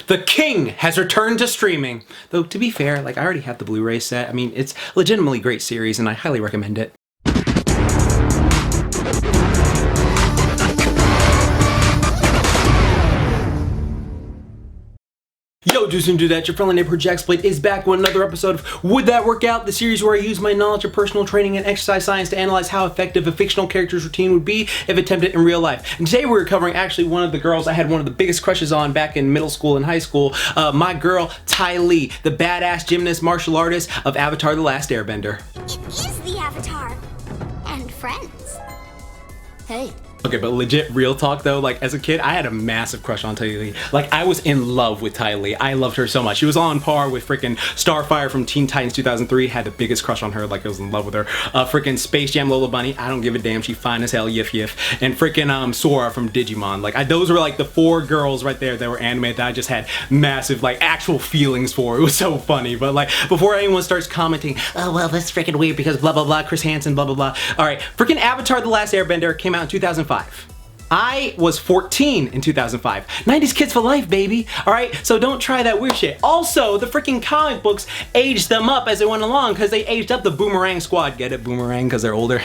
The King has returned to streaming. Though, to be fair, like, I already have the Blu-ray set. I mean, it's legitimately a great series, and I highly recommend it. Yo, dudes and dudettes, your friendly neighborhood JaxBlade is back with another episode of Would That Work Out? The series where I use my knowledge of personal training and exercise science to analyze how effective a fictional character's routine would be if attempted in real life. And today we're covering actually one of the girls I had one of the biggest crushes on back in middle school and high school. My girl, Ty Lee, the badass gymnast martial artist of Avatar the Last Airbender. It is the Avatar. And friends. Hey. Okay, but legit real talk though, like as a kid, I had a massive crush on Ty Lee. Like I was in love with Ty Lee. I loved her so much. She was on par with freaking Starfire from Teen Titans 2003. Had the biggest crush on her, like I was in love with her. Freaking Space Jam Lola Bunny, I don't give a damn. She fine as hell, yiff yiff. And freaking Sora from Digimon. Like those were like the four girls right there that were animated that I just had massive like actual feelings for. It was so funny. But like before anyone starts commenting, oh well, that's freaking weird because blah blah blah, Chris Hansen, blah blah blah. All right, freaking Avatar the Last Airbender came out in 2005. I was 14 in 2005. 90s kids for life, baby. All right, so don't try that weird shit. Also, the freaking comic books aged them up as they went along because they aged up the Boomerang squad. Get it, Boomerang, because they're older.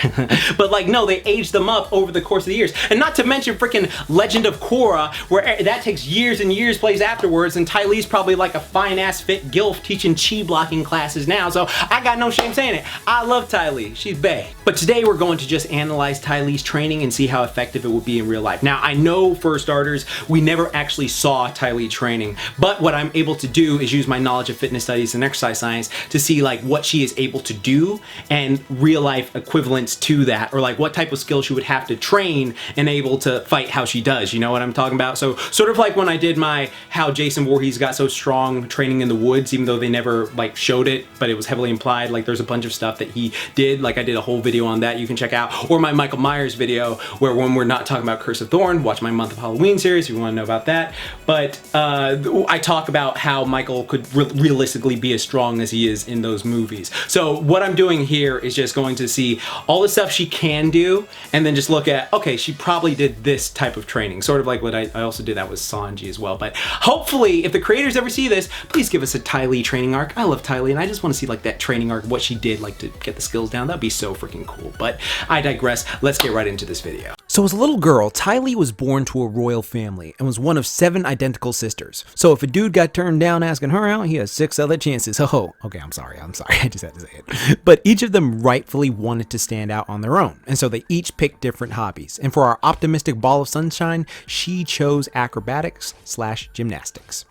But like, no, they aged them up over the course of the years. And not to mention freaking Legend of Korra, where that takes years and years plays afterwards, and Ty Lee's probably like a fine-ass fit gilf teaching chi blocking classes now, so I got no shame saying it. I love Ty Lee. She's bae. But today we're going to just analyze Ty Lee's training and see how effective it will be in real life. Now, I know for starters, we never actually saw Ty Lee training, but what I'm able to do is use my knowledge of fitness studies and exercise science to see like what she is able to do and real life equivalents to that, or like what type of skill she would have to train and able to fight how she does. You know what I'm talking about? So sort of like when I did my how Jason Voorhees got so strong training in the woods, even though they never like showed it, but it was heavily implied. Like there's a bunch of stuff that he did. Like I did a whole video on that you can check out, or my Michael Myers video where when we're not talking about Curse of Thorn, watch my Month of Halloween series if you want to know about that. But I talk about how Michael could realistically be as strong as he is in those movies. So what I'm doing here is just going to see all the stuff she can do and then just look at, okay, she probably did this type of training. Sort of like what I also did that with Sanji as well. But hopefully, if the creators ever see this, please give us a Ty Lee training arc. I love Ty Lee and I just want to see like that training arc, what she did like to get the skills down. That'd be so freaking cool. But I digress. Let's get right into this video. So as a little girl, Ty Lee was born to a royal family and was one of 7 identical sisters. So if a dude got turned down asking her out, he has 6 other chances. Oh, okay, I'm sorry, I just had to say it. But each of them rightfully wanted to stand out on their own, and so they each picked different hobbies. And for our optimistic ball of sunshine, she chose acrobatics/gymnastics.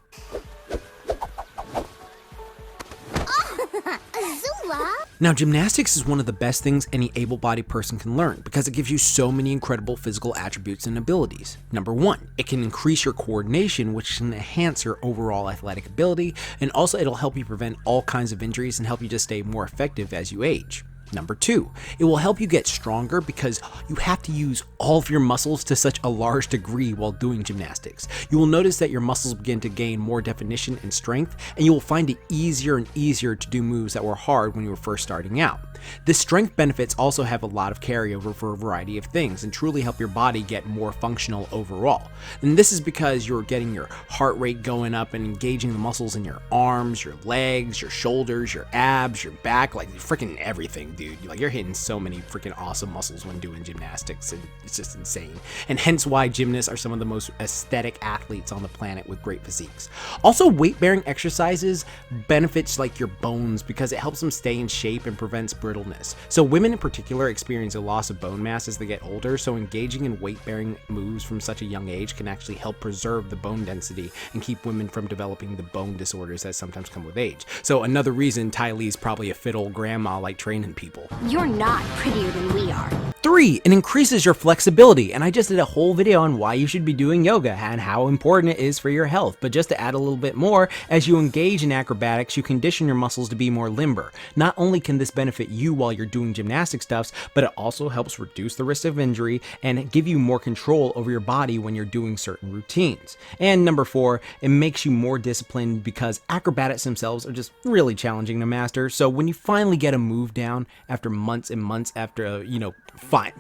Azula? Now, gymnastics is one of the best things any able-bodied person can learn because it gives you so many incredible physical attributes and abilities. Number 1, it can increase your coordination, which can enhance your overall athletic ability, and also it'll help you prevent all kinds of injuries and help you just stay more effective as you age. Number 2, it will help you get stronger because you have to use all of your muscles to such a large degree while doing gymnastics. You will notice that your muscles begin to gain more definition and strength, and you will find it easier and easier to do moves that were hard when you were first starting out. The strength benefits also have a lot of carryover for a variety of things and truly help your body get more functional overall. And this is because you're getting your heart rate going up and engaging the muscles in your arms, your legs, your shoulders, your abs, your back, like freaking everything. Dude, like you're hitting so many freaking awesome muscles when doing gymnastics, and it's just insane. And hence why gymnasts are some of the most aesthetic athletes on the planet with great physiques. Also, weight-bearing exercises benefits like your bones because it helps them stay in shape and prevents brittleness. So women in particular experience a loss of bone mass as they get older, so engaging in weight-bearing moves from such a young age can actually help preserve the bone density and keep women from developing the bone disorders that sometimes come with age. So another reason Ty Lee's probably a fit old grandma like training people. You're not prettier than we are. 3, it increases your flexibility, and I just did a whole video on why you should be doing yoga and how important it is for your health. But just to add a little bit more, as you engage in acrobatics, you condition your muscles to be more limber. Not only can this benefit you while you're doing gymnastic stuffs, but it also helps reduce the risk of injury and give you more control over your body when you're doing certain routines. And number 4, it makes you more disciplined because acrobatics themselves are just really challenging to master. So when you finally get a move down after months and months after,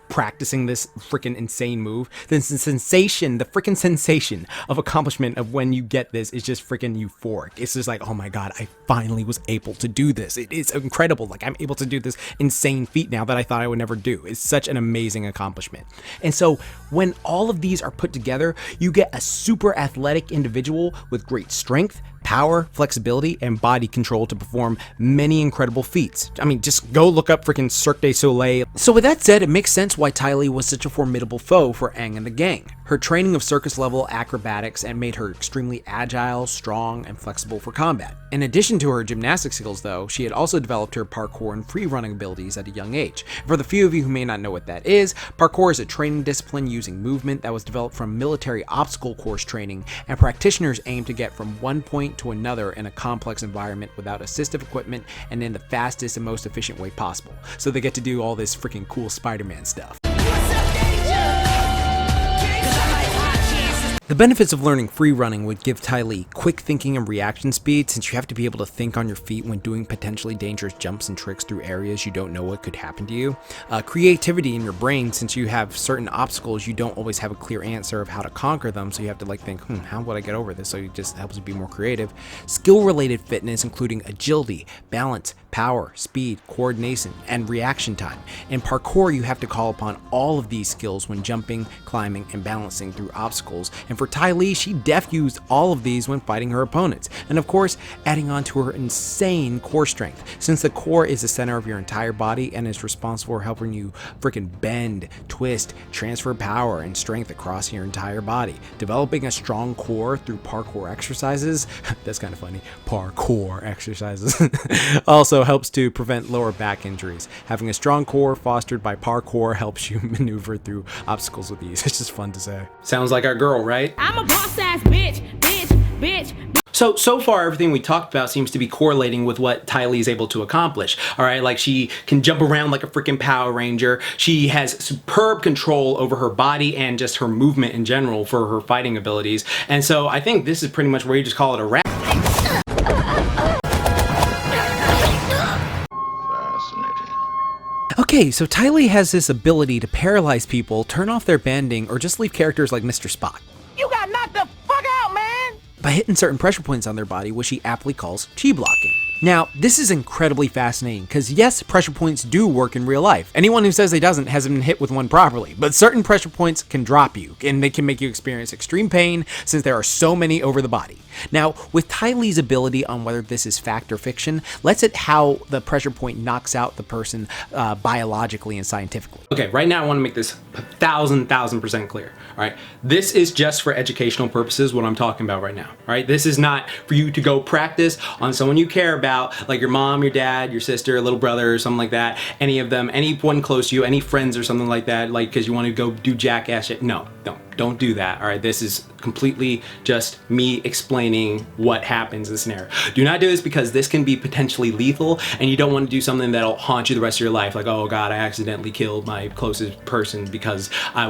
practicing this freaking insane move, then the freaking sensation of accomplishment of when you get this is just freaking euphoric. It's just like, oh my god, I finally was able to do this. It is incredible. Like, I'm able to do this insane feat now that I thought I would never do. It's such an amazing accomplishment. And so when all of these are put together, you get a super athletic individual with great strength, power, flexibility, and body control to perform many incredible feats. I mean, just go look up freaking Cirque du Soleil. So with that said, it makes sense why Ty Lee was such a formidable foe for Aang and the gang. Her training of circus-level acrobatics and made her extremely agile, strong, and flexible for combat. In addition to her gymnastic skills though, she had also developed her parkour and free-running abilities at a young age. For the few of you who may not know what that is, parkour is a training discipline using movement that was developed from military obstacle course training, and practitioners aim to get from one point to another in a complex environment without assistive equipment and in the fastest and most efficient way possible. So they get to do all this freaking cool Spider-Man stuff. The benefits of learning free running would give Ty Lee quick thinking and reaction speed, since you have to be able to think on your feet when doing potentially dangerous jumps and tricks through areas you don't know what could happen to you. Creativity in your brain, since you have certain obstacles you don't always have a clear answer of how to conquer them, so you have to like think, how would I get over this? So it just helps you be more creative. Skill related fitness, including agility, balance, power, speed, coordination, and reaction time. In parkour, you have to call upon all of these skills when jumping, climbing, and balancing through obstacles. And for Ty Lee, she used all of these when fighting her opponents. And of course, adding on to her insane core strength, since the core is the center of your entire body and is responsible for helping you freaking bend, twist, transfer power and strength across your entire body. Developing a strong core through parkour exercises, that's kind of funny, parkour exercises, also helps to prevent lower back injuries. Having a strong core fostered by parkour helps you maneuver through obstacles with ease. It's just fun to say. Sounds like our girl, right? I'm a boss ass bitch. So far, everything we talked about seems to be correlating with what Ty Lee is able to accomplish. All right, like she can jump around like a freaking Power Ranger. She has superb control over her body and just her movement in general for her fighting abilities. And so I think this is pretty much where you just call it a wrap. Okay, so Ty Lee has this ability to paralyze people, turn off their bending, or just leave characters like Mr. Spock. You got knocked the fuck out, man! By hitting certain pressure points on their body, which he aptly calls chi blocking. Now, this is incredibly fascinating, because yes, pressure points do work in real life. Anyone who says they doesn't hasn't been hit with one properly, but certain pressure points can drop you, and they can make you experience extreme pain, since there are so many over the body. Now, with Ty Lee's ability on whether this is fact or fiction, let's at how the pressure point knocks out the person biologically and scientifically. Okay, right now I want to make this 1,000% clear. All right, this is just for educational purposes, what I'm talking about right now. All right, this is not for you to go practice on someone you care about, like your mom, your dad, your sister, little brother, or something like that. Any of them, anyone close to you, any friends or something like that, like because you want to go do jackass shit. No, don't do that. All right, this is completely just me explaining what happens in the scenario. Do not do this, because this can be potentially lethal, and you don't want to do something that'll haunt you the rest of your life, like, oh god, I accidentally killed my closest person because I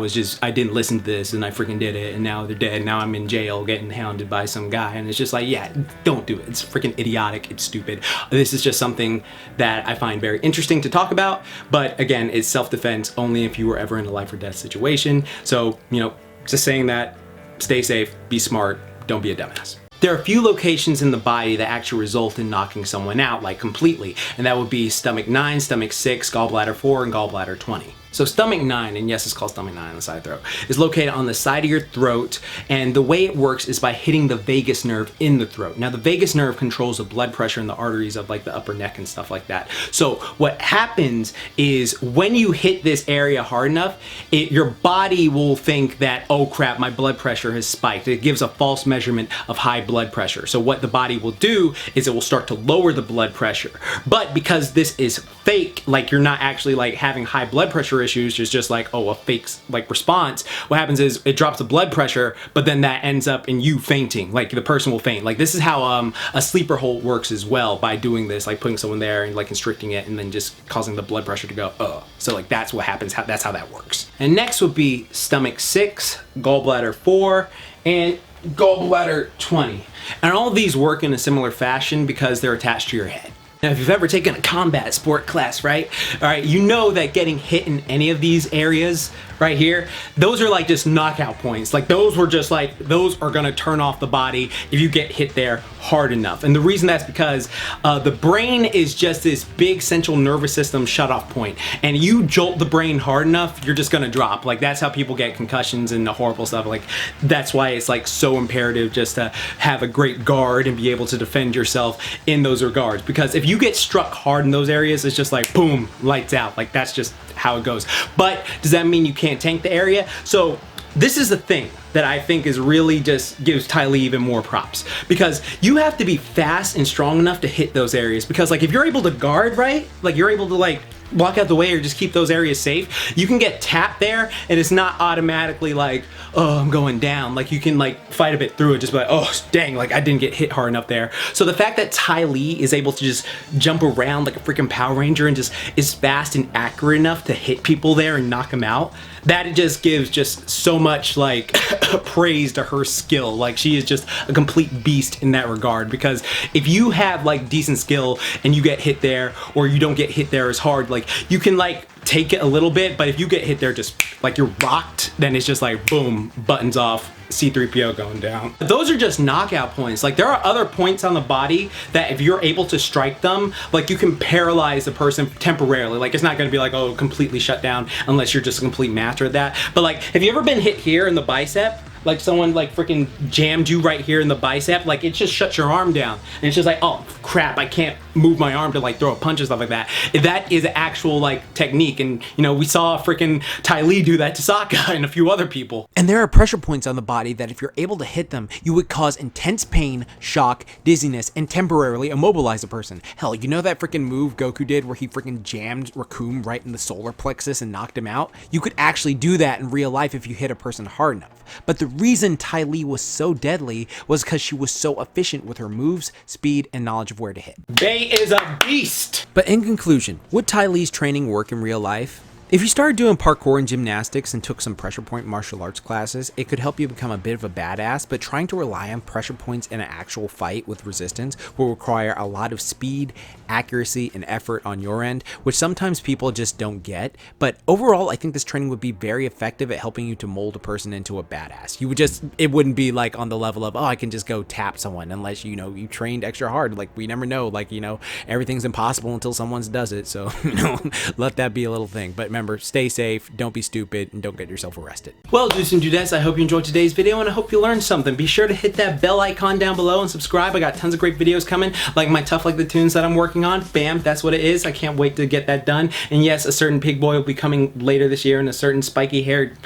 didn't listen to this and I freaking did it, and now they're dead, now I'm in jail getting hounded by some guy. And it's just like, yeah, don't do it. It's freaking idiotic, it's stupid. This is just something that I find very interesting to talk about, but again, it's self-defense only if you were ever in a life or death situation. So, you know, just saying that, stay safe, be smart, don't be a dumbass. There are a few locations in the body that actually result in knocking someone out, like completely, and that would be stomach 9, stomach 6, gallbladder 4, and gallbladder 20. So stomach 9, and yes, it's called stomach 9 on the side throat, is located on the side of your throat, and the way it works is by hitting the vagus nerve in the throat. Now, the vagus nerve controls the blood pressure in the arteries of like the upper neck and stuff like that. So what happens is when you hit this area hard enough, your body will think that, oh crap, my blood pressure has spiked. It gives a false measurement of high blood pressure. So what the body will do is it will start to lower the blood pressure. But because this is fake, like you're not actually like having high blood pressure issues, it's just like, oh, a fake like response, what happens is it drops the blood pressure, but then that ends up in you fainting, like the person will faint. Like this is how a sleeper hold works as well, by doing this, like putting someone there and like constricting it and then just causing the blood pressure to go so like that's what happens, that's how that works. And next would be stomach 6, gallbladder 4, and gallbladder 20. And all of these work in a similar fashion because they're attached to your head. Now, if you've ever taken a combat sport class, right? All right, you know that getting hit in any of these areas right here, those are like just knockout points. Like those were just like, those are gonna turn off the body if you get hit there hard enough. And the reason that's because the brain is just this big central nervous system shutoff point. And you jolt the brain hard enough, you're just gonna drop. Like that's how people get concussions and the horrible stuff. Like that's why it's like so imperative just to have a great guard and be able to defend yourself in those regards. Because if you get struck hard in those areas, it's just like boom, lights out. Like that's just how it goes. But does that mean you can't tank the area? So this is the thing that I think is really just gives Ty Lee even more props, because you have to be fast and strong enough to hit those areas. Because like if you're able to guard right, like you're able to like block out the way or just keep those areas safe, you can get tapped there and it's not automatically like, oh, I'm going down. Like you can like fight a bit through it, just be like, oh dang, like I didn't get hit hard enough there. So the fact that Ty Lee is able to just jump around like a freaking Power Ranger and just is fast and accurate enough to hit people there and knock them out, that it just gives just so much like praise to her skill. Like she is just a complete beast in that regard. Because if you have like decent skill and you get hit there, or you don't get hit there as hard, like you can like take it a little bit, but if you get hit there just like you're rocked, then it's just like boom, buttons off, C-3PO going down. Those are just knockout points. Like there are other points on the body that if you're able to strike them, like you can paralyze the person temporarily. Like it's not gonna be like, oh, completely shut down unless you're just a complete master at that. But like, have you ever been hit here in the bicep? Like someone like freaking jammed you right here in the bicep, like it just shuts your arm down. And it's just like, oh crap, I can't move my arm to like throw a punch and stuff like that. That is actual like technique. And you know, we saw freaking Ty Lee do that to Sokka and a few other people. And there are pressure points on the body that if you're able to hit them, you would cause intense pain, shock, dizziness, and temporarily immobilize a person. Hell, you know that freaking move Goku did where he freaking jammed Raccoon right in the solar plexus and knocked him out? You could actually do that in real life if you hit a person hard enough. But the reason Ty Lee was so deadly was because she was so efficient with her moves, speed, and knowledge of where to hit. Bae is a beast! But in conclusion, would Ty Lee's training work in real life? If you started doing parkour and gymnastics and took some pressure point martial arts classes, it could help you become a bit of a badass, but trying to rely on pressure points in an actual fight with resistance will require a lot of speed, accuracy, and effort on your end, which sometimes people just don't get. But overall, I think this training would be very effective at helping you to mold a person into a badass. It wouldn't be like on the level of, oh, I can just go tap someone, unless, you know, you trained extra hard. Like, we never know, like, you know, everything's impossible until someone does it. So, you know, let that be a little thing. But remember, stay safe, don't be stupid, and don't get yourself arrested. Well, dudes and dudettes, I hope you enjoyed today's video, and I hope you learned something. Be sure to hit that bell icon down below and subscribe. I got tons of great videos coming, like my Tough Like the Tunes that I'm working on. Bam, that's what it is. I can't wait to get that done. And yes, a certain pig boy will be coming later this year, and a certain spiky haired,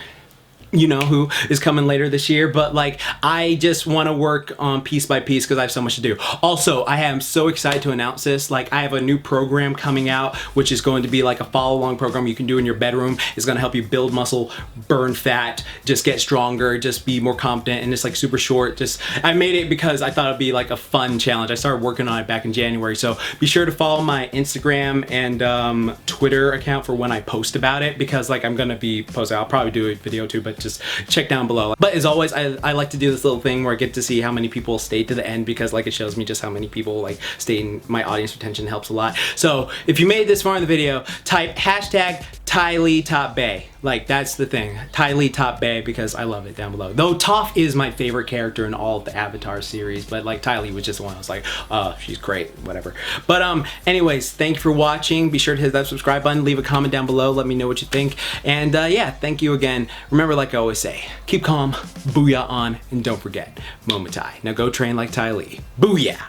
you know who is coming later this year. But like, I just want to work on piece by piece because I have so much to do. Also, I am so excited to announce this. Like, I have a new program coming out, which is going to be like a follow-along program you can do in your bedroom. It's going to help you build muscle, burn fat, just get stronger, just be more confident. And it's like super short. Just, I made it because I thought it'd be like a fun challenge. I started working on it back in January. So be sure to follow my Instagram and Twitter account for when I post about it, because like I'm going to be posting. I'll probably do a video too, but just check down below. But as always, I like to do this little thing where I get to see how many people stayed to the end, because like it shows me just how many people like stay in. My audience retention helps a lot. So if you made it this far in the video, type hashtag Ty Lee Top Bae. Like, that's the thing, Ty Lee Top Bae, because I love it down below. Though Toph is my favorite character in all of the Avatar series, but like Ty Lee was just the one I was like, oh, she's great, whatever. But anyways, thank you for watching. Be sure to hit that subscribe button, leave a comment down below, let me know what you think. And yeah, thank you again. Remember, like I always say, keep calm, booyah on, and don't forget, Momatai. Now go train like Ty Lee. Booyah!